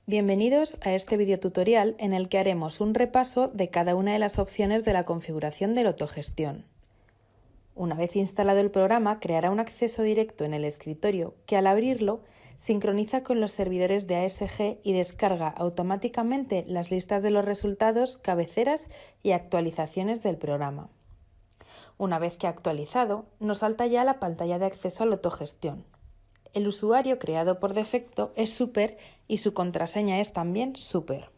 Bienvenidos a este videotutorial en el que haremos un repaso de cada una de las opciones de la configuración de la autogestión. Una vez instalado el programa, creará un acceso directo en el escritorio que al abrirlo sincroniza con los servidores de ASG y descarga automáticamente las listas de los resultados, cabeceras y actualizaciones del programa. Una vez que ha actualizado, nos salta ya la pantalla de acceso a la autogestión. El usuario creado por defecto es Super y su contraseña es también Super.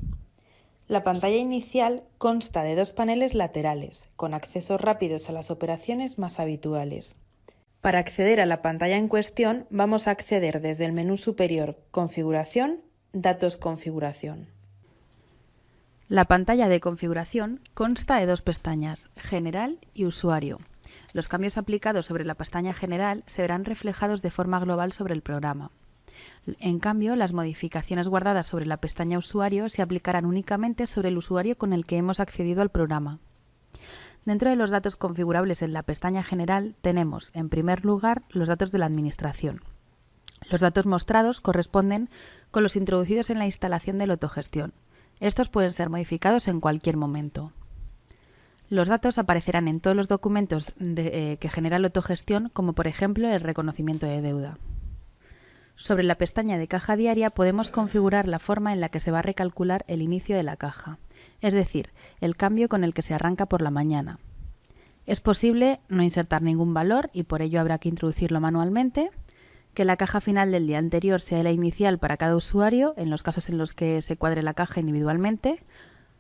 La pantalla inicial consta de dos paneles laterales, con accesos rápidos a las operaciones más habituales. Para acceder a la pantalla en cuestión, vamos a acceder desde el menú superior Configuración, Datos Configuración. La pantalla de configuración consta de dos pestañas, General y Usuario. Los cambios aplicados sobre la pestaña General se verán reflejados de forma global sobre el programa. En cambio, las modificaciones guardadas sobre la pestaña Usuario se aplicarán únicamente sobre el usuario con el que hemos accedido al programa. Dentro de los datos configurables en la pestaña General tenemos, en primer lugar, los datos de la administración. Los datos mostrados corresponden con los introducidos en la instalación de la autogestión. Estos pueden ser modificados en cualquier momento. Los datos aparecerán en todos los documentos que genera la autogestión, como por ejemplo el reconocimiento de deuda. Sobre la pestaña de caja diaria podemos configurar la forma en la que se va a recalcular el inicio de la caja, es decir, el cambio con el que se arranca por la mañana. Es posible no insertar ningún valor y por ello habrá que introducirlo manualmente, que la caja final del día anterior sea la inicial para cada usuario, en los casos en los que se cuadre la caja individualmente,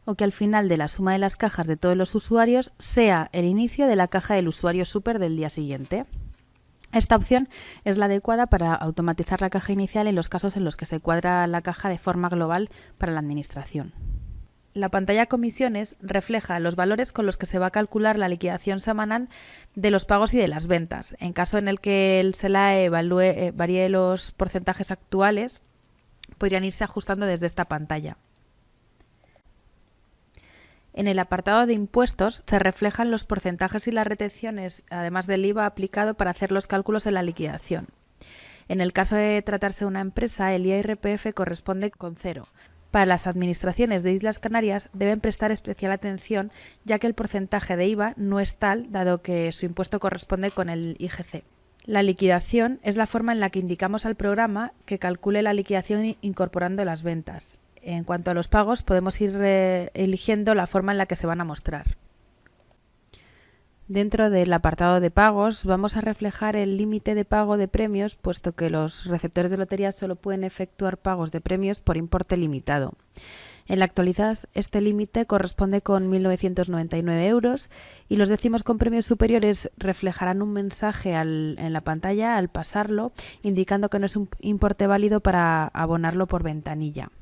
o que al final de la suma de las cajas de todos los usuarios sea el inicio de la caja del usuario Super del día siguiente. Esta opción es la adecuada para automatizar la caja inicial en los casos en los que se cuadra la caja de forma global para la administración. La pantalla Comisiones refleja los valores con los que se va a calcular la liquidación semanal de los pagos y de las ventas. En caso en el que el SELAE varíe los porcentajes actuales, podrían irse ajustando desde esta pantalla. En el apartado de impuestos se reflejan los porcentajes y las retenciones, además del IVA aplicado para hacer los cálculos en la liquidación. En el caso de tratarse de una empresa, el IRPF corresponde con 0. Para las administraciones de Islas Canarias deben prestar especial atención, ya que el porcentaje de IVA no es tal, dado que su impuesto corresponde con el IGC. La liquidación es la forma en la que indicamos al programa que calcule la liquidación incorporando las ventas. En cuanto a los pagos, podemos ir eligiendo la forma en la que se van a mostrar. Dentro del apartado de pagos vamos a reflejar el límite de pago de premios, puesto que los receptores de lotería solo pueden efectuar pagos de premios por importe limitado. En la actualidad, este límite corresponde con 1.999 euros y los décimos con premios superiores reflejarán un mensaje en la pantalla al pasarlo, indicando que no es un importe válido para abonarlo por ventanilla.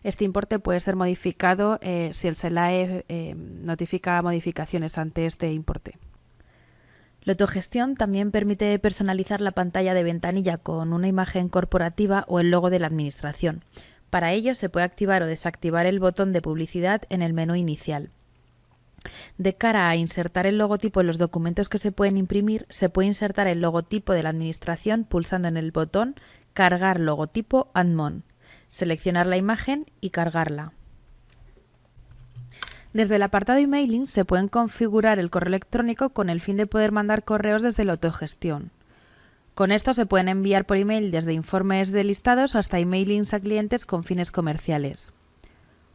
Este importe puede ser modificado si el SELAE notifica modificaciones ante este importe. La autogestión también permite personalizar la pantalla de ventanilla con una imagen corporativa o el logo de la administración. Para ello se puede activar o desactivar el botón de publicidad en el menú inicial. De cara a insertar el logotipo en los documentos que se pueden imprimir, se puede insertar el logotipo de la administración pulsando en el botón Cargar logotipo Admon. Seleccionar la imagen y cargarla. Desde el apartado emailing se pueden configurar el correo electrónico con el fin de poder mandar correos desde la autogestión. Con esto se pueden enviar por email desde informes de listados hasta emailings a clientes con fines comerciales.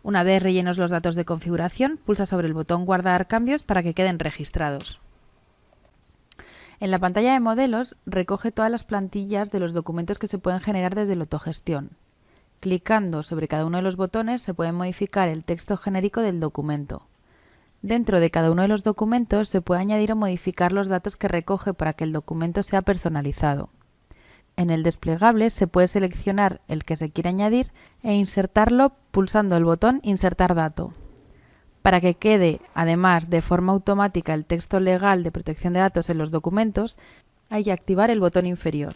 Una vez rellenos los datos de configuración, pulsa sobre el botón Guardar cambios para que queden registrados. En la pantalla de modelos recoge todas las plantillas de los documentos que se pueden generar desde la autogestión. Clicando sobre cada uno de los botones se puede modificar el texto genérico del documento. Dentro de cada uno de los documentos se puede añadir o modificar los datos que recoge para que el documento sea personalizado. En el desplegable se puede seleccionar el que se quiere añadir e insertarlo pulsando el botón Insertar dato. Para que quede, además, de forma automática el texto legal de protección de datos en los documentos, hay que activar el botón inferior.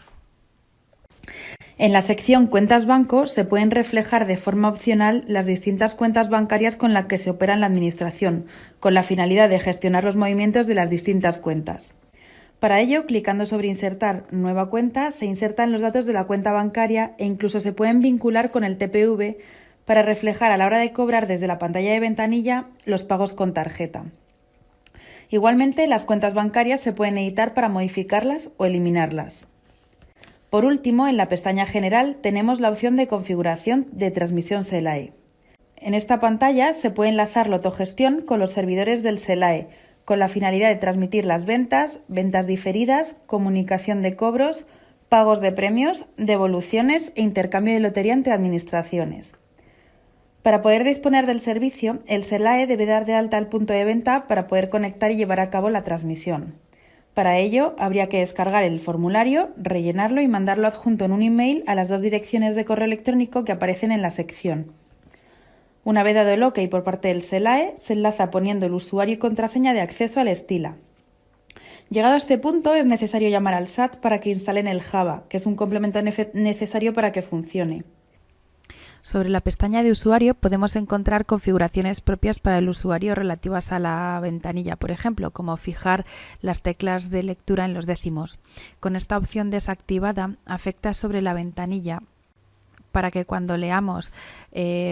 En la sección Cuentas Banco se pueden reflejar de forma opcional las distintas cuentas bancarias con las que se opera en la administración, con la finalidad de gestionar los movimientos de las distintas cuentas. Para ello, clicando sobre Insertar nueva cuenta, se insertan los datos de la cuenta bancaria e incluso se pueden vincular con el TPV para reflejar a la hora de cobrar desde la pantalla de ventanilla los pagos con tarjeta. Igualmente, las cuentas bancarias se pueden editar para modificarlas o eliminarlas. Por último, en la pestaña General tenemos la opción de configuración de transmisión SELAE. En esta pantalla se puede enlazar la autogestión con los servidores del SELAE, con la finalidad de transmitir las ventas, ventas diferidas, comunicación de cobros, pagos de premios, devoluciones e intercambio de lotería entre administraciones. Para poder disponer del servicio, el SELAE debe dar de alta el punto de venta para poder conectar y llevar a cabo la transmisión. Para ello, habría que descargar el formulario, rellenarlo y mandarlo adjunto en un email a las 2 direcciones de correo electrónico que aparecen en la sección. Una vez dado el OK por parte del SELAE, se enlaza poniendo el usuario y contraseña de acceso al Estila. Llegado a este punto, es necesario llamar al SAT para que instalen el Java, que es un complemento necesario para que funcione. Sobre la pestaña de usuario podemos encontrar configuraciones propias para el usuario relativas a la ventanilla, por ejemplo, como fijar las teclas de lectura en los décimos. Con esta opción desactivada, afecta sobre la ventanilla para que cuando leamos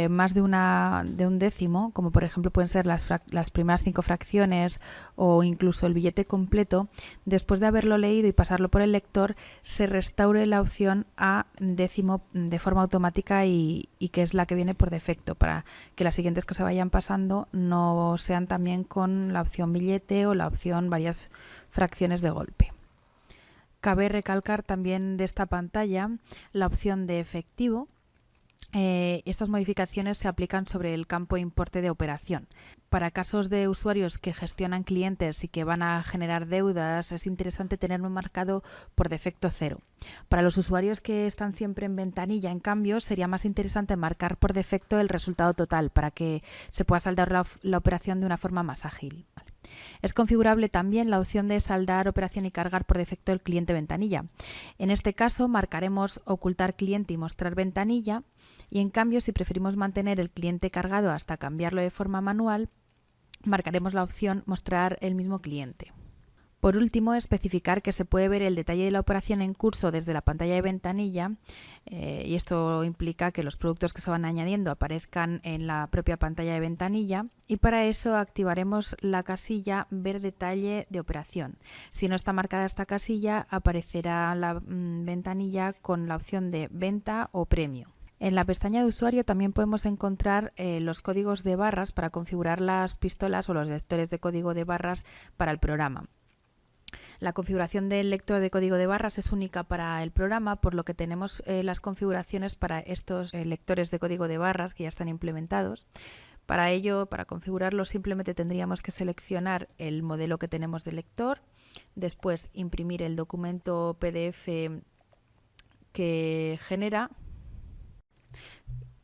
más de un décimo, como por ejemplo pueden ser las primeras 5 fracciones o incluso el billete completo, después de haberlo leído y pasarlo por el lector, se restaure la opción a décimo de forma automática y que es la que viene por defecto, para que las siguientes que se vayan pasando no sean también con la opción billete o la opción varias fracciones de golpe. Cabe recalcar también de esta pantalla la opción de efectivo. Estas modificaciones se aplican sobre el campo importe de operación. Para casos de usuarios que gestionan clientes y que van a generar deudas, es interesante tenerlo marcado por defecto 0. Para los usuarios que están siempre en ventanilla, en cambio, sería más interesante marcar por defecto el resultado total para que se pueda saldar la operación de una forma más ágil. Es configurable también la opción de saldar operación y cargar por defecto el cliente ventanilla. En este caso marcaremos ocultar cliente y mostrar ventanilla, y en cambio si preferimos mantener el cliente cargado hasta cambiarlo de forma manual, marcaremos la opción mostrar el mismo cliente. Por último, especificar que se puede ver el detalle de la operación en curso desde la pantalla de ventanilla, y esto implica que los productos que se van añadiendo aparezcan en la propia pantalla de ventanilla, y para eso activaremos la casilla Ver detalle de operación. Si no está marcada esta casilla, aparecerá la ventanilla con la opción de venta o premio. En la pestaña de usuario también podemos encontrar los códigos de barras para configurar las pistolas o los lectores de código de barras para el programa. La configuración del lector de código de barras es única para el programa, por lo que tenemos las configuraciones para estos lectores de código de barras que ya están implementados. Para ello, para configurarlo, simplemente tendríamos que seleccionar el modelo que tenemos de lector, después imprimir el documento PDF que genera,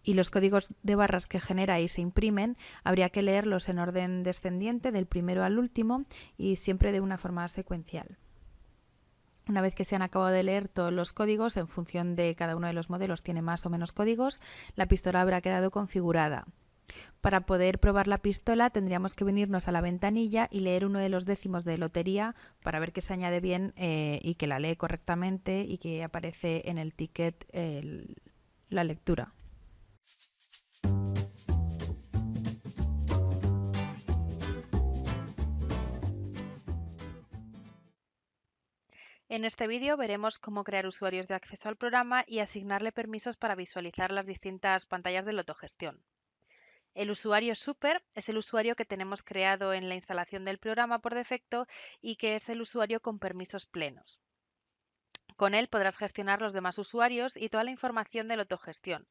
y los códigos de barras que genera y se imprimen habría que leerlos en orden descendiente del primero al último y siempre de una forma secuencial. Una vez que se han acabado de leer todos los códigos, en función de cada uno de los modelos tiene más o menos códigos, la pistola habrá quedado configurada. Para poder probar la pistola tendríamos que venirnos a la ventanilla y leer uno de los décimos de lotería para ver que se añade bien y que la lee correctamente y que aparece en el ticket la lectura. En este vídeo veremos cómo crear usuarios de acceso al programa y asignarle permisos para visualizar las distintas pantallas de la autogestión. El usuario Super es el usuario que tenemos creado en la instalación del programa por defecto y que es el usuario con permisos plenos. Con él podrás gestionar los demás usuarios y toda la información de la autogestión.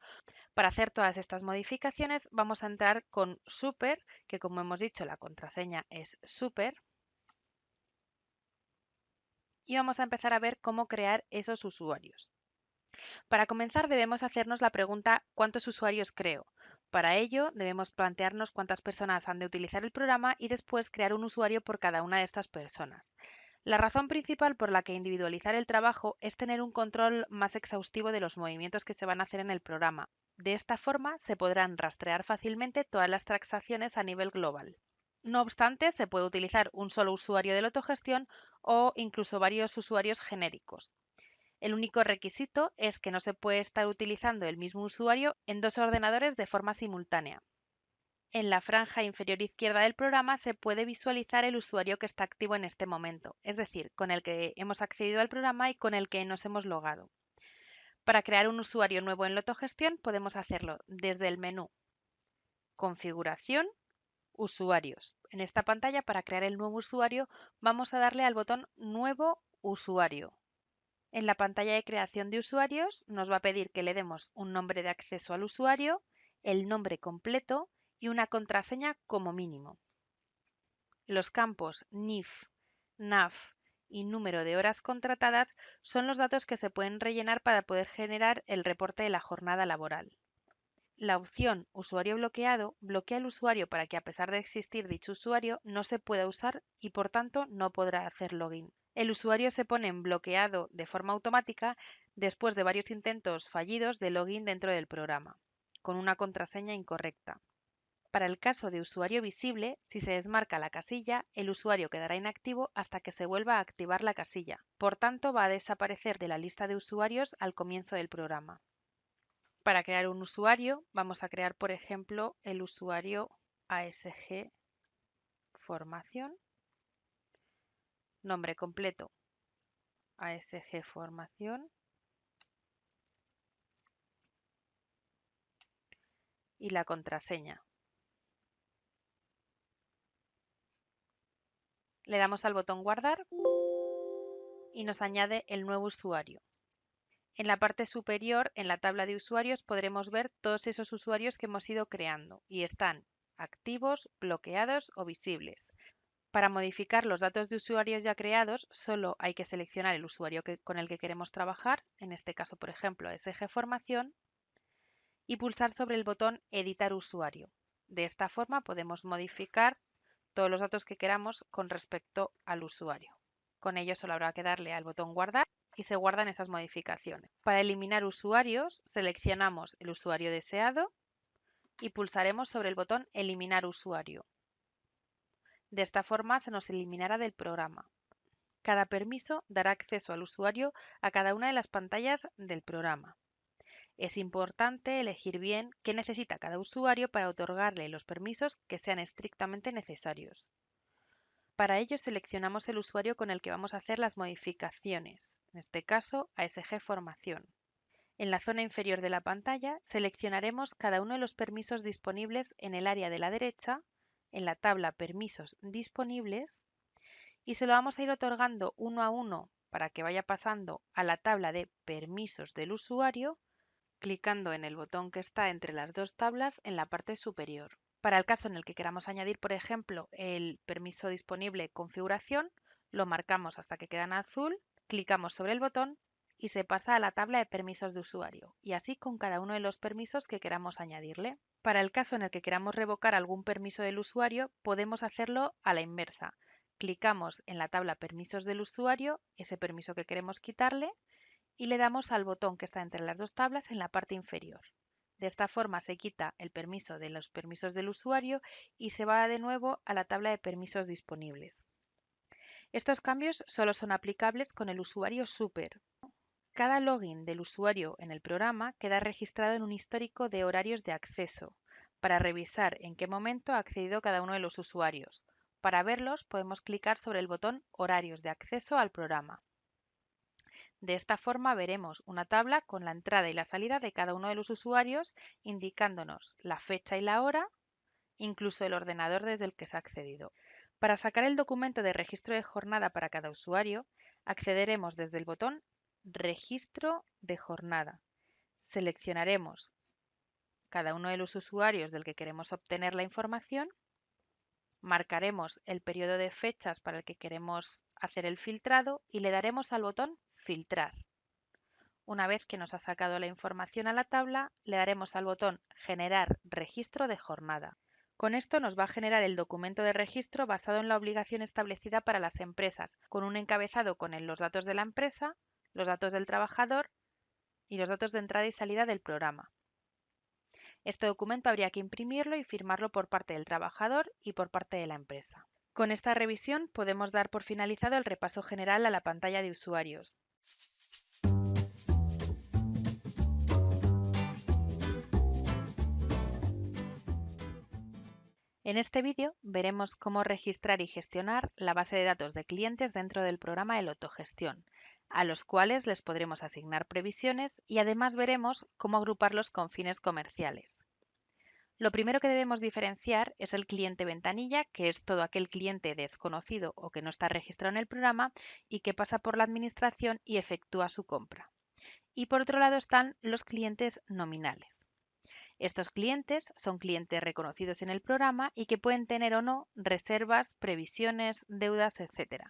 Para hacer todas estas modificaciones vamos a entrar con Super, que como hemos dicho la contraseña es Super, y vamos a empezar a ver cómo crear esos usuarios. Para comenzar debemos hacernos la pregunta ¿cuántos usuarios creo? Para ello debemos plantearnos cuántas personas han de utilizar el programa y después crear un usuario por cada una de estas personas. La razón principal por la que individualizar el trabajo es tener un control más exhaustivo de los movimientos que se van a hacer en el programa. De esta forma se podrán rastrear fácilmente todas las transacciones a nivel global. No obstante, se puede utilizar un solo usuario de la autogestión o incluso varios usuarios genéricos. El único requisito es que no se puede estar utilizando el mismo usuario en dos ordenadores de forma simultánea. En la franja inferior izquierda del programa se puede visualizar el usuario que está activo en este momento, es decir, con el que hemos accedido al programa y con el que nos hemos logado. Para crear un usuario nuevo en la autogestión podemos hacerlo desde el menú Configuración, Usuarios. En esta pantalla, para crear el nuevo usuario, vamos a darle al botón Nuevo usuario. En la pantalla de creación de usuarios nos va a pedir que le demos un nombre de acceso al usuario, el nombre completo y una contraseña como mínimo. Los campos NIF, NAF y número de horas contratadas son los datos que se pueden rellenar para poder generar el reporte de la jornada laboral. La opción Usuario bloqueado bloquea al usuario para que, a pesar de existir dicho usuario, no se pueda usar y por tanto no podrá hacer login. El usuario se pone en bloqueado de forma automática después de varios intentos fallidos de login dentro del programa, con una contraseña incorrecta. Para el caso de usuario visible, si se desmarca la casilla, el usuario quedará inactivo hasta que se vuelva a activar la casilla. Por tanto, va a desaparecer de la lista de usuarios al comienzo del programa. Para crear un usuario, vamos a crear, por ejemplo, el usuario ASG Formación, nombre completo ASG Formación y la contraseña. Le damos al botón Guardar y nos añade el nuevo usuario. En la parte superior, en la tabla de usuarios, podremos ver todos esos usuarios que hemos ido creando y están activos, bloqueados o visibles. Para modificar los datos de usuarios ya creados, solo hay que seleccionar el usuario con el que queremos trabajar, en este caso, por ejemplo, SG Formación, y pulsar sobre el botón Editar usuario. De esta forma podemos modificar todos los datos que queramos con respecto al usuario. Con ello solo habrá que darle al botón Guardar y se guardan esas modificaciones. Para eliminar usuarios, seleccionamos el usuario deseado y pulsaremos sobre el botón Eliminar usuario. De esta forma se nos eliminará del programa. Cada permiso dará acceso al usuario a cada una de las pantallas del programa. Es importante elegir bien qué necesita cada usuario para otorgarle los permisos que sean estrictamente necesarios. Para ello seleccionamos el usuario con el que vamos a hacer las modificaciones, en este caso ASG Formación. En la zona inferior de la pantalla seleccionaremos cada uno de los permisos disponibles en el área de la derecha, en la tabla Permisos disponibles, y se lo vamos a ir otorgando uno a uno para que vaya pasando a la tabla de permisos del usuario, clicando en el botón que está entre las dos tablas en la parte superior. Para el caso en el que queramos añadir, por ejemplo, el permiso disponible configuración, lo marcamos hasta que queda en azul, clicamos sobre el botón y se pasa a la tabla de permisos de usuario, y así con cada uno de los permisos que queramos añadirle. Para el caso en el que queramos revocar algún permiso del usuario, podemos hacerlo a la inversa. Clicamos en la tabla permisos del usuario, ese permiso que queremos quitarle, y le damos al botón que está entre las dos tablas en la parte inferior. De esta forma se quita el permiso de los permisos del usuario y se va de nuevo a la tabla de permisos disponibles. Estos cambios solo son aplicables con el usuario super. Cada login del usuario en el programa queda registrado en un histórico de horarios de acceso, para revisar en qué momento ha accedido cada uno de los usuarios. Para verlos podemos clicar sobre el botón Horarios de acceso al programa. De esta forma veremos una tabla con la entrada y la salida de cada uno de los usuarios, indicándonos la fecha y la hora, incluso el ordenador desde el que se ha accedido. Para sacar el documento de registro de jornada para cada usuario, accederemos desde el botón Registro de jornada. Seleccionaremos cada uno de los usuarios del que queremos obtener la información, marcaremos el periodo de fechas para el que queremos hacer el filtrado y le daremos al botón Filtrar. Una vez que nos ha sacado la información a la tabla, le daremos al botón Generar registro de jornada. Con esto nos va a generar el documento de registro basado en la obligación establecida para las empresas, con un encabezado con los datos de la empresa, los datos del trabajador y los datos de entrada y salida del programa. Este documento habría que imprimirlo y firmarlo por parte del trabajador y por parte de la empresa. Con esta revisión podemos dar por finalizado el repaso general a la pantalla de usuarios. En este vídeo veremos cómo registrar y gestionar la base de datos de clientes dentro del programa de autogestión, a los cuales les podremos asignar previsiones y además veremos cómo agruparlos con fines comerciales. Lo primero que debemos diferenciar es el cliente ventanilla, que es todo aquel cliente desconocido o que no está registrado en el programa y que pasa por la administración y efectúa su compra. Y por otro lado están los clientes nominales. Estos clientes son clientes reconocidos en el programa y que pueden tener o no reservas, previsiones, deudas, etc.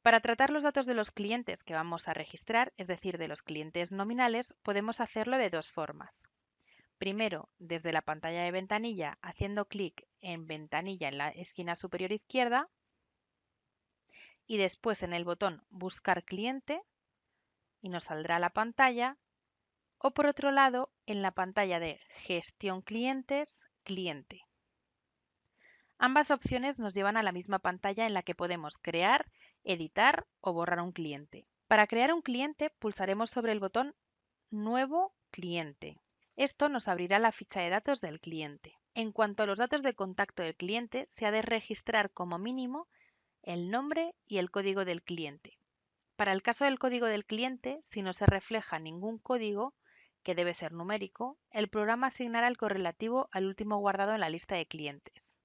Para tratar los datos de los clientes que vamos a registrar, es decir, de los clientes nominales, podemos hacerlo de dos formas. Primero, desde la pantalla de ventanilla, haciendo clic en ventanilla en la esquina superior izquierda y después en el botón Buscar cliente y nos saldrá la pantalla, o por otro lado en la pantalla de Gestión clientes, cliente. Ambas opciones nos llevan a la misma pantalla en la que podemos crear, editar o borrar un cliente. Para crear un cliente pulsaremos sobre el botón Nuevo cliente. Esto nos abrirá la ficha de datos del cliente. En cuanto a los datos de contacto del cliente, se ha de registrar como mínimo el nombre y el código del cliente. Para el caso del código del cliente, si no se refleja ningún código, que debe ser numérico, el programa asignará el correlativo al último guardado en la lista de clientes.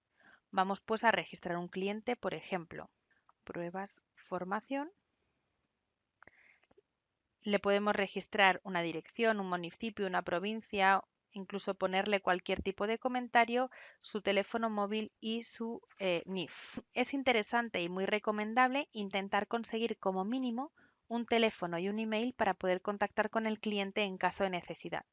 Vamos pues a registrar un cliente, por ejemplo, pruebas formación. Le podemos registrar una dirección, un municipio, una provincia, incluso ponerle cualquier tipo de comentario, su teléfono móvil y su NIF. Es interesante y muy recomendable intentar conseguir como mínimo un teléfono y un email para poder contactar con el cliente en caso de necesidad.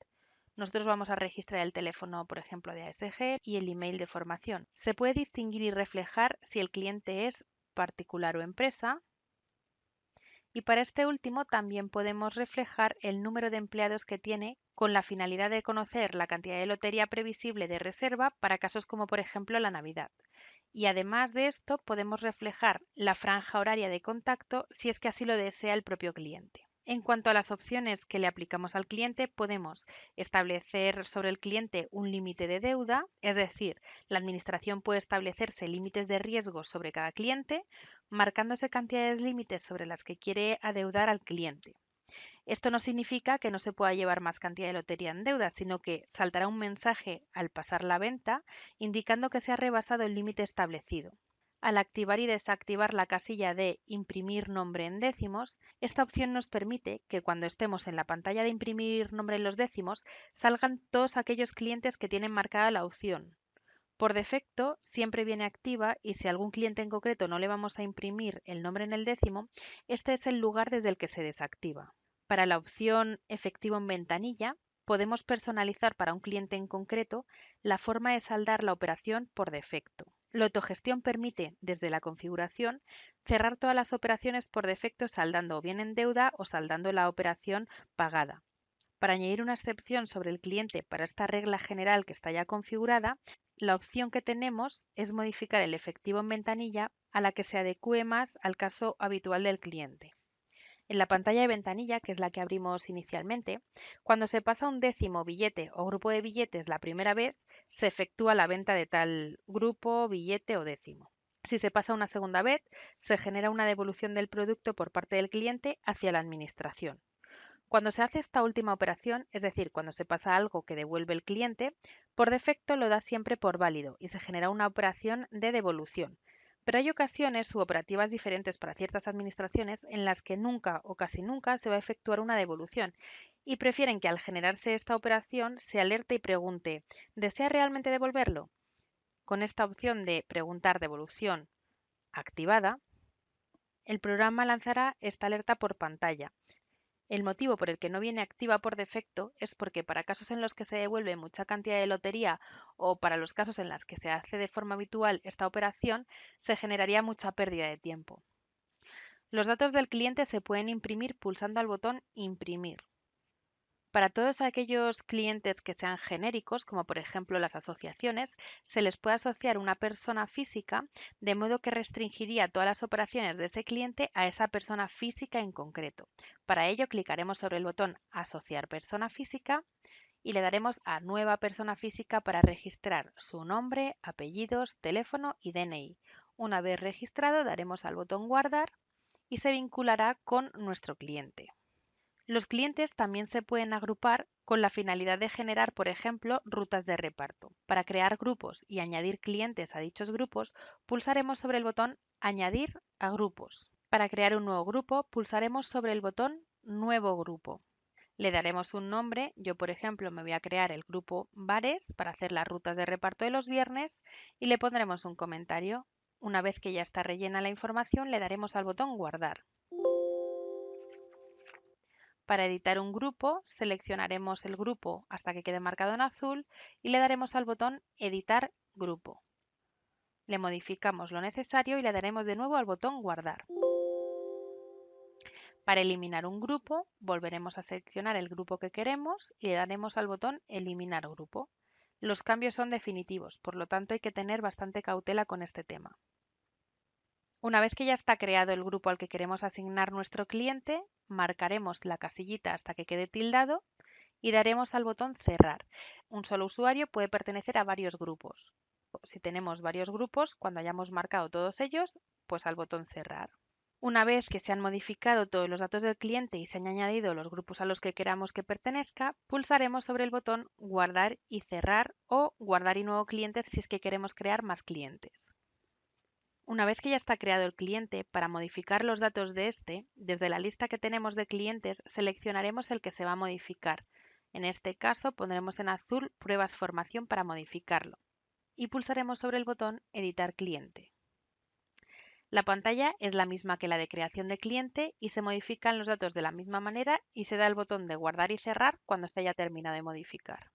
Nosotros vamos a registrar el teléfono, por ejemplo, de ASG y el email de formación. Se puede distinguir y reflejar si el cliente es particular o empresa. Y para este último también podemos reflejar el número de empleados que tiene con la finalidad de conocer la cantidad de lotería previsible de reserva para casos como por ejemplo la Navidad. Y además de esto podemos reflejar la franja horaria de contacto si es que así lo desea el propio cliente. En cuanto a las opciones que le aplicamos al cliente, podemos establecer sobre el cliente un límite de deuda, es decir, la administración puede establecerse límites de riesgo sobre cada cliente, marcándose cantidades límites sobre las que quiere adeudar al cliente. Esto no significa que no se pueda llevar más cantidad de lotería en deuda, sino que saltará un mensaje al pasar la venta indicando que se ha rebasado el límite establecido. Al activar y desactivar la casilla de Imprimir nombre en décimos, esta opción nos permite que cuando estemos en la pantalla de Imprimir nombre en los décimos salgan todos aquellos clientes que tienen marcada la opción. Por defecto siempre viene activa y si a algún cliente en concreto no le vamos a imprimir el nombre en el décimo, este es el lugar desde el que se desactiva. Para la opción Efectivo en ventanilla, podemos personalizar para un cliente en concreto la forma de saldar la operación por defecto. La autogestión permite, desde la configuración, cerrar todas las operaciones por defecto saldando o bien en deuda o saldando la operación pagada. Para añadir una excepción sobre el cliente para esta regla general que está ya configurada, la opción que tenemos es modificar el efectivo en ventanilla a la que se adecue más al caso habitual del cliente. En la pantalla de ventanilla, que es la que abrimos inicialmente, cuando se pasa un décimo billete o grupo de billetes la primera vez, se efectúa la venta de tal grupo, billete o décimo. Si se pasa una segunda vez, se genera una devolución del producto por parte del cliente hacia la administración. Cuando se hace esta última operación, es decir, cuando se pasa algo que devuelve el cliente, por defecto lo da siempre por válido y se genera una operación de devolución. Pero hay ocasiones u operativas diferentes para ciertas administraciones en las que nunca o casi nunca se va a efectuar una devolución y prefieren que al generarse esta operación se alerte y pregunte ¿desea realmente devolverlo? Con esta opción de preguntar devolución activada, el programa lanzará esta alerta por pantalla. El motivo por el que no viene activa por defecto es porque para casos en los que se devuelve mucha cantidad de lotería o para los casos en los que se hace de forma habitual esta operación, se generaría mucha pérdida de tiempo. Los datos del cliente se pueden imprimir pulsando al botón Imprimir. Para todos aquellos clientes que sean genéricos, como por ejemplo las asociaciones, se les puede asociar una persona física, de modo que restringiría todas las operaciones de ese cliente a esa persona física en concreto. Para ello, clicaremos sobre el botón Asociar persona física y le daremos a Nueva persona física para registrar su nombre, apellidos, teléfono y DNI. Una vez registrado, daremos al botón Guardar y se vinculará con nuestro cliente. Los clientes también se pueden agrupar con la finalidad de generar, por ejemplo, rutas de reparto. Para crear grupos y añadir clientes a dichos grupos, pulsaremos sobre el botón Añadir a grupos. Para crear un nuevo grupo, pulsaremos sobre el botón Nuevo grupo. Le daremos un nombre. Yo, por ejemplo, me voy a crear el grupo Bares para hacer las rutas de reparto de los viernes y le pondremos un comentario. Una vez que ya está rellena la información, le daremos al botón Guardar. Para editar un grupo, seleccionaremos el grupo hasta que quede marcado en azul y le daremos al botón Editar grupo. Le modificamos lo necesario y le daremos de nuevo al botón Guardar. Para eliminar un grupo, volveremos a seleccionar el grupo que queremos y le daremos al botón Eliminar grupo. Los cambios son definitivos, por lo tanto hay que tener bastante cautela con este tema. Una vez que ya está creado el grupo al que queremos asignar nuestro cliente, marcaremos la casillita hasta que quede tildado y daremos al botón Cerrar. Un solo usuario puede pertenecer a varios grupos. Si tenemos varios grupos, cuando hayamos marcado todos ellos, pues al botón Cerrar. Una vez que se han modificado todos los datos del cliente y se han añadido los grupos a los que queramos que pertenezca, pulsaremos sobre el botón Guardar y Cerrar o Guardar y Nuevo cliente si es que queremos crear más clientes. Una vez que ya está creado el cliente, para modificar los datos de este, desde la lista que tenemos de clientes seleccionaremos el que se va a modificar. En este caso pondremos en azul Pruebas formación para modificarlo y pulsaremos sobre el botón Editar cliente. La pantalla es la misma que la de creación de cliente y se modifican los datos de la misma manera y se da el botón de guardar y cerrar cuando se haya terminado de modificar.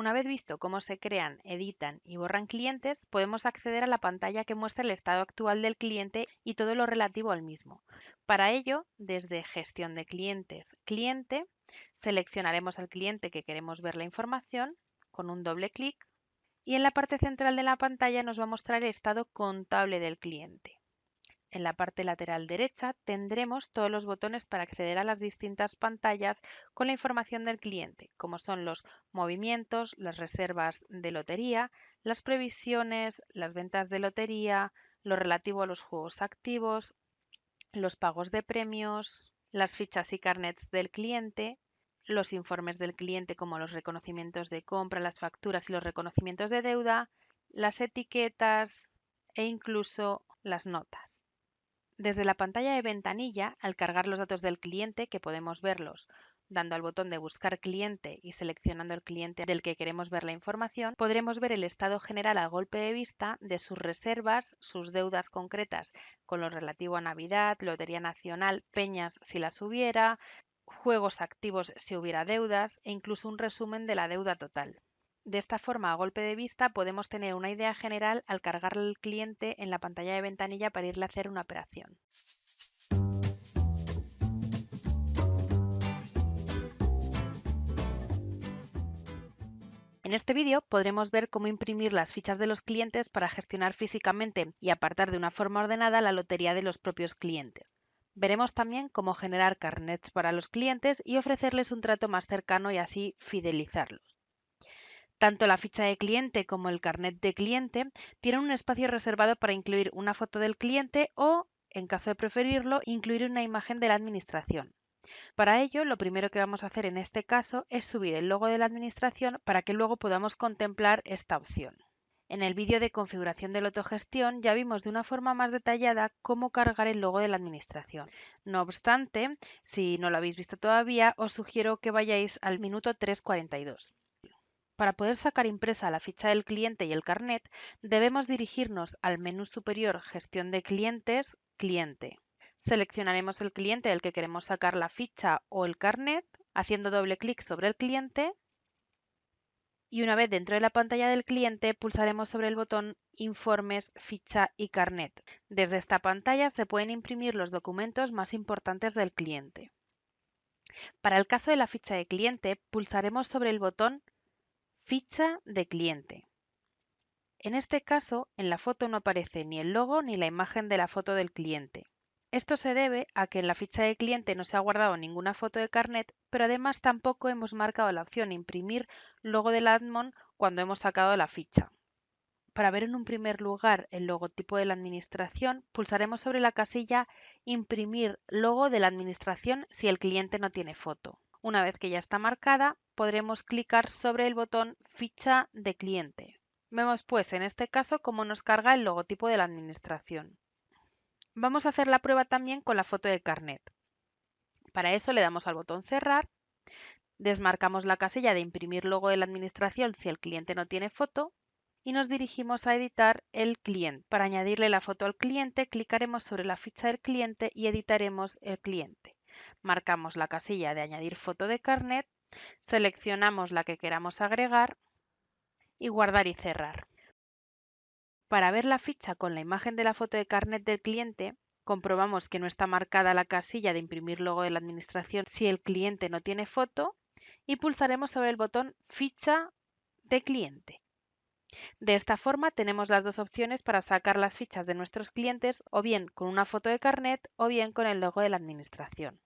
Una vez visto cómo se crean, editan y borran clientes, podemos acceder a la pantalla que muestra el estado actual del cliente y todo lo relativo al mismo. Para ello, desde Gestión de clientes, Cliente, seleccionaremos al cliente que queremos ver la información con un doble clic y en la parte central de la pantalla nos va a mostrar el estado contable del cliente. En la parte lateral derecha tendremos todos los botones para acceder a las distintas pantallas con la información del cliente, como son los movimientos, las reservas de lotería, las previsiones, las ventas de lotería, lo relativo a los juegos activos, los pagos de premios, las fichas y carnets del cliente, los informes del cliente como los reconocimientos de compra, las facturas y los reconocimientos de deuda, las etiquetas e incluso las notas. Desde la pantalla de ventanilla, al cargar los datos del cliente, que podemos verlos dando al botón de Buscar cliente y seleccionando el cliente del que queremos ver la información, podremos ver el estado general a golpe de vista de sus reservas, sus deudas concretas con lo relativo a Navidad, Lotería Nacional, peñas si las hubiera, juegos activos si hubiera deudas e incluso un resumen de la deuda total. De esta forma, a golpe de vista, podemos tener una idea general al cargar al cliente en la pantalla de ventanilla para irle a hacer una operación. En este vídeo podremos ver cómo imprimir las fichas de los clientes para gestionar físicamente y apartar de una forma ordenada la lotería de los propios clientes. Veremos también cómo generar carnets para los clientes y ofrecerles un trato más cercano y así fidelizarlos. Tanto la ficha de cliente como el carnet de cliente tienen un espacio reservado para incluir una foto del cliente o, en caso de preferirlo, incluir una imagen de la administración. Para ello, lo primero que vamos a hacer en este caso es subir el logo de la administración para que luego podamos contemplar esta opción. En el vídeo de configuración de la autogestión ya vimos de una forma más detallada cómo cargar el logo de la administración. No obstante, si no lo habéis visto todavía, os sugiero que vayáis al minuto 3:42. Para poder sacar impresa la ficha del cliente y el carnet, debemos dirigirnos al menú superior Gestión de clientes, Cliente. Seleccionaremos el cliente del que queremos sacar la ficha o el carnet, haciendo doble clic sobre el cliente y una vez dentro de la pantalla del cliente pulsaremos sobre el botón Informes, ficha y carnet. Desde esta pantalla se pueden imprimir los documentos más importantes del cliente. Para el caso de la ficha de cliente, pulsaremos sobre el botón Ficha de cliente. En este caso, en la foto no aparece ni el logo ni la imagen de la foto del cliente. Esto se debe a que en la ficha de cliente no se ha guardado ninguna foto de carnet, pero además tampoco hemos marcado la opción Imprimir logo del admin cuando hemos sacado la ficha. Para ver en un primer lugar el logotipo de la administración, pulsaremos sobre la casilla Imprimir logo de la administración si el cliente no tiene foto. Una vez que ya está marcada, podremos clicar sobre el botón Ficha de cliente. Vemos pues en este caso cómo nos carga el logotipo de la administración. Vamos a hacer la prueba también con la foto de carnet. Para eso le damos al botón Cerrar, desmarcamos la casilla de Imprimir logo de la administración si el cliente no tiene foto y nos dirigimos a editar el cliente. Para añadirle la foto al cliente, clicaremos sobre la ficha del cliente y editaremos el cliente. Marcamos la casilla de Añadir foto de carnet, seleccionamos la que queramos agregar y Guardar y cerrar. Para ver la ficha con la imagen de la foto de carnet del cliente, comprobamos que no está marcada la casilla de Imprimir logo de la administración si el cliente no tiene foto y pulsaremos sobre el botón Ficha de cliente. De esta forma tenemos las dos opciones para sacar las fichas de nuestros clientes, o bien con una foto de carnet o bien con el logo de la administración.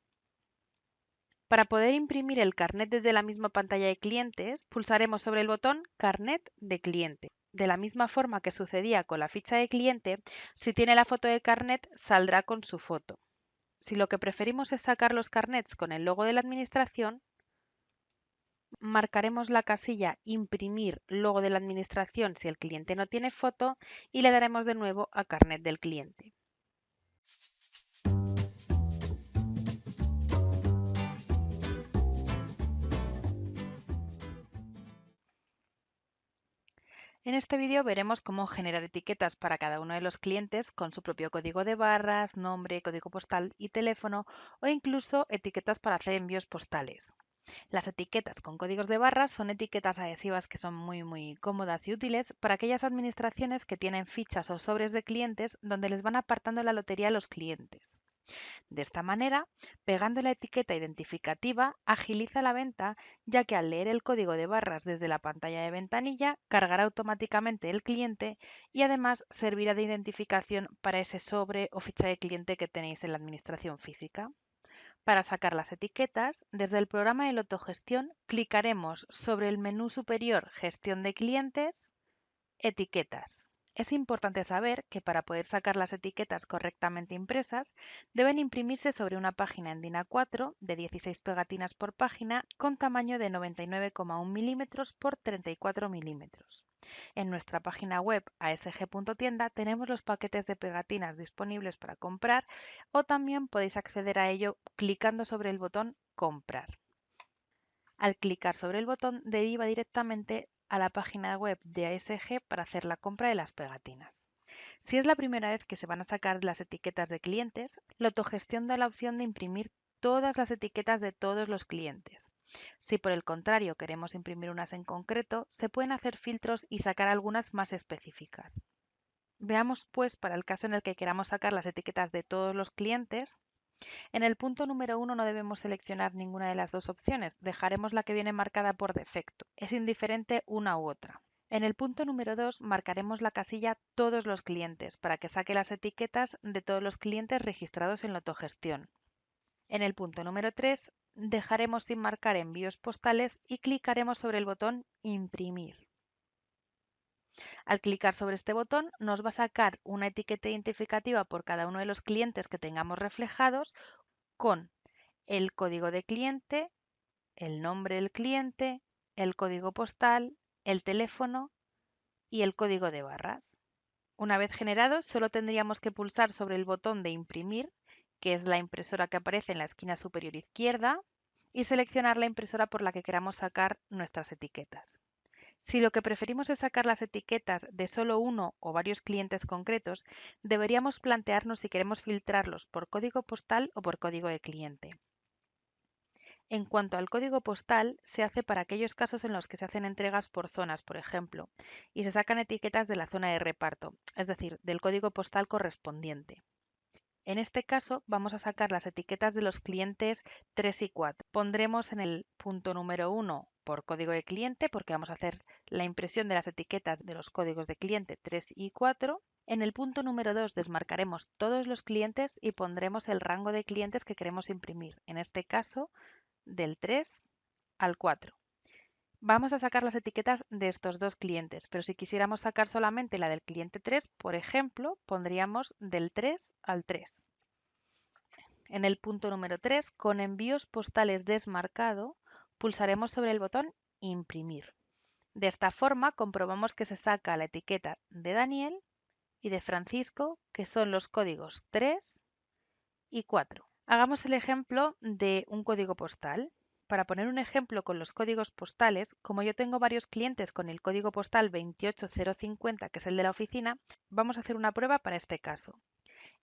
Para poder imprimir el carnet desde la misma pantalla de clientes, pulsaremos sobre el botón Carnet de cliente. De la misma forma que sucedía con la ficha de cliente, si tiene la foto de carnet saldrá con su foto. Si lo que preferimos es sacar los carnets con el logo de la administración, marcaremos la casilla Imprimir logo de la administración si el cliente no tiene foto y le daremos de nuevo a Carnet del cliente. En este vídeo veremos cómo generar etiquetas para cada uno de los clientes con su propio código de barras, nombre, código postal y teléfono, o incluso etiquetas para hacer envíos postales. Las etiquetas con códigos de barras son etiquetas adhesivas que son muy cómodas y útiles para aquellas administraciones que tienen fichas o sobres de clientes donde les van apartando la lotería a los clientes. De esta manera, pegando la etiqueta identificativa, agiliza la venta, ya que al leer el código de barras desde la pantalla de ventanilla, cargará automáticamente el cliente y además servirá de identificación para ese sobre o ficha de cliente que tenéis en la administración física. Para sacar las etiquetas, desde el programa de Lotogestión clicaremos sobre el menú superior Gestión de clientes, Etiquetas. Es importante saber que para poder sacar las etiquetas correctamente impresas, deben imprimirse sobre una página en DIN A4 de 16 pegatinas por página con tamaño de 99,1 milímetros por 34 milímetros. En nuestra página web asg.tienda tenemos los paquetes de pegatinas disponibles para comprar o también podéis acceder a ello clicando sobre el botón Comprar. Al clicar sobre el botón deriva directamente a la página web de ASG para hacer la compra de las pegatinas. Si es la primera vez que se van a sacar las etiquetas de clientes, Lotogestión da la opción de imprimir todas las etiquetas de todos los clientes. Si por el contrario queremos imprimir unas en concreto, se pueden hacer filtros y sacar algunas más específicas. Veamos pues para el caso en el que queramos sacar las etiquetas de todos los clientes. En el punto número 1 no debemos seleccionar ninguna de las dos opciones, dejaremos la que viene marcada por defecto. Es indiferente una u otra. En el punto número 2 marcaremos la casilla Todos los clientes para que saque las etiquetas de todos los clientes registrados en Lotogestión. En el punto número 3 dejaremos sin marcar envíos postales y clicaremos sobre el botón Imprimir. Al clicar sobre este botón nos va a sacar una etiqueta identificativa por cada uno de los clientes que tengamos reflejados con el código de cliente, el nombre del cliente, el código postal, el teléfono y el código de barras. Una vez generado, solo tendríamos que pulsar sobre el botón de imprimir, que es la impresora que aparece en la esquina superior izquierda, y seleccionar la impresora por la que queramos sacar nuestras etiquetas. Si lo que preferimos es sacar las etiquetas de solo uno o varios clientes concretos, deberíamos plantearnos si queremos filtrarlos por código postal o por código de cliente. En cuanto al código postal, se hace para aquellos casos en los que se hacen entregas por zonas, por ejemplo, y se sacan etiquetas de la zona de reparto, es decir, del código postal correspondiente. En este caso vamos a sacar las etiquetas de los clientes 3 y 4. Pondremos en el punto número 1 por código de cliente, porque vamos a hacer la impresión de las etiquetas de los códigos de cliente 3 y 4. En el punto número 2 desmarcaremos todos los clientes y pondremos el rango de clientes que queremos imprimir, en este caso del 3 al 4. Vamos a sacar las etiquetas de estos dos clientes, pero si quisiéramos sacar solamente la del cliente 3, por ejemplo, pondríamos del 3 al 3. En el punto número 3, con envíos postales desmarcado, pulsaremos sobre el botón Imprimir. De esta forma comprobamos que se saca la etiqueta de Daniel y de Francisco, que son los códigos 3 y 4. Hagamos el ejemplo de un código postal. Para poner un ejemplo con los códigos postales, como yo tengo varios clientes con el código postal 28050, que es el de la oficina, vamos a hacer una prueba para este caso.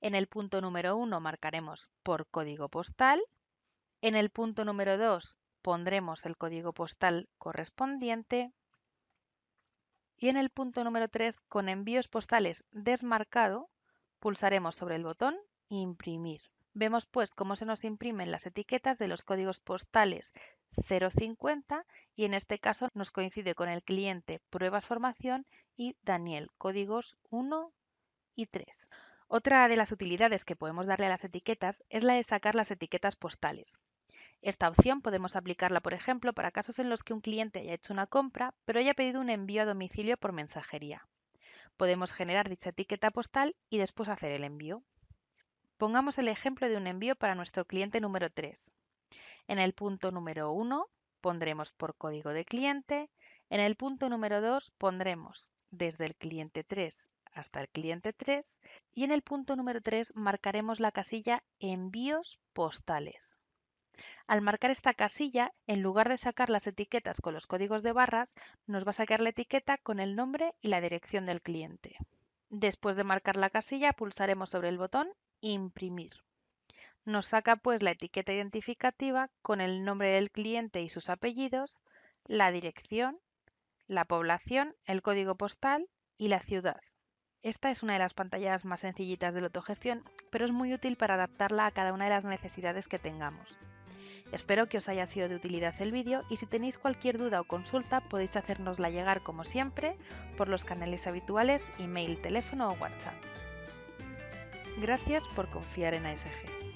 En el punto número 1 marcaremos por código postal. En el punto número 2 pondremos el código postal correspondiente. Y en el punto número 3, con envíos postales desmarcado, pulsaremos sobre el botón Imprimir. Vemos pues cómo se nos imprimen las etiquetas de los códigos postales 050 y en este caso nos coincide con el cliente Pruebas Formación y Daniel, códigos 1 y 3. Otra de las utilidades que podemos darle a las etiquetas es la de sacar las etiquetas postales. Esta opción podemos aplicarla, por ejemplo, para casos en los que un cliente haya hecho una compra, pero haya pedido un envío a domicilio por mensajería. Podemos generar dicha etiqueta postal y después hacer el envío. Pongamos el ejemplo de un envío para nuestro cliente número 3. En el punto número 1 pondremos por código de cliente. En el punto número 2 pondremos desde el cliente 3 hasta el cliente 3 y en el punto número 3 marcaremos la casilla envíos postales. Al marcar esta casilla, en lugar de sacar las etiquetas con los códigos de barras, nos va a sacar la etiqueta con el nombre y la dirección del cliente. Después de marcar la casilla, pulsaremos sobre el botón Imprimir. Nos saca pues la etiqueta identificativa con el nombre del cliente y sus apellidos, la dirección, la población, el código postal y la ciudad. Esta es una de las pantallas más sencillitas de la autogestión, pero es muy útil para adaptarla a cada una de las necesidades que tengamos. Espero que os haya sido de utilidad el vídeo y si tenéis cualquier duda o consulta podéis hacérnosla llegar como siempre por los canales habituales, email, teléfono o WhatsApp. Gracias por confiar en ASG.